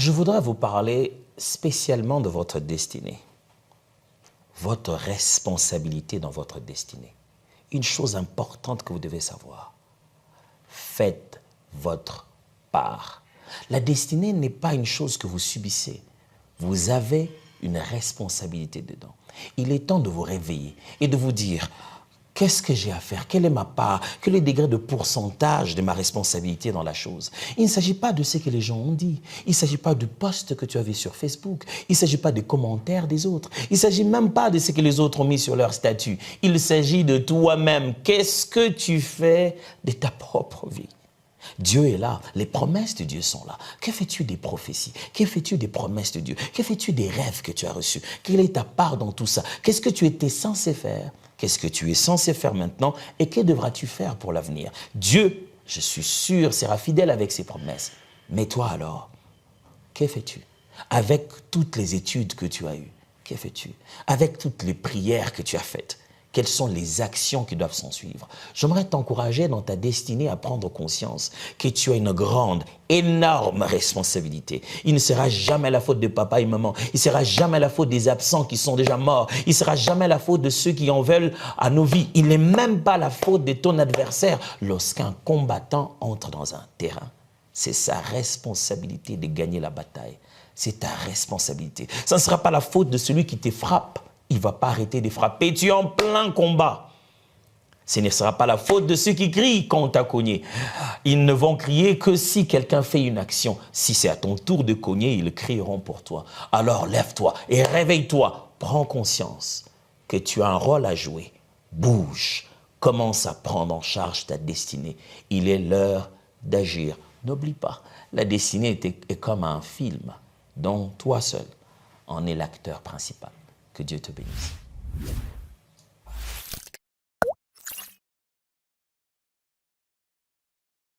Je voudrais vous parler spécialement de votre destinée, votre responsabilité dans votre destinée. Une chose importante que vous devez savoir, faites votre part. La destinée n'est pas une chose que vous subissez. Vous avez une responsabilité dedans. Il est temps de vous réveiller et de vous dire, qu'est-ce que j'ai à faire? Quelle est ma part? Quel est le degré de pourcentage de ma responsabilité dans la chose? Il ne s'agit pas de ce que les gens ont dit. Il ne s'agit pas du post que tu as vu sur Facebook. Il ne s'agit pas des commentaires des autres. Il ne s'agit même pas de ce que les autres ont mis sur leur statut. Il s'agit de toi-même. Qu'est-ce que tu fais de ta propre vie? Dieu est là, les promesses de Dieu sont là. Que fais-tu des prophéties? Que fais-tu des promesses de Dieu? Que fais-tu des rêves que tu as reçus? Quelle est ta part dans tout ça? Qu'est-ce que tu étais censé faire? Qu'est-ce que tu es censé faire maintenant? Et que devras-tu faire pour l'avenir? Dieu, je suis sûr, sera fidèle avec ses promesses. Mais toi alors, que fais-tu? Avec toutes les études que tu as eues, que fais-tu? Avec toutes les prières que tu as faites, quelles sont les actions qui doivent s'en suivre? J'aimerais t'encourager dans ta destinée à prendre conscience que tu as une grande, énorme responsabilité. Il ne sera jamais la faute de papa et maman. Il ne sera jamais la faute des absents qui sont déjà morts. Il ne sera jamais la faute de ceux qui en veulent à nos vies. Il n'est même pas la faute de ton adversaire lorsqu'un combattant entre dans un terrain. C'est sa responsabilité de gagner la bataille. C'est ta responsabilité. Ça ne sera pas la faute de celui qui te frappe. Il ne va pas arrêter de frapper. Tu es en plein combat. Ce ne sera pas la faute de ceux qui crient quand on t'a cogné. Ils ne vont crier que si quelqu'un fait une action. Si c'est à ton tour de cogner, ils crieront pour toi. Alors lève-toi et réveille-toi. Prends conscience que tu as un rôle à jouer. Bouge. Commence à prendre en charge ta destinée. Il est l'heure d'agir. N'oublie pas, la destinée est comme un film dont toi seul en es l'acteur principal. Que Dieu te bénisse.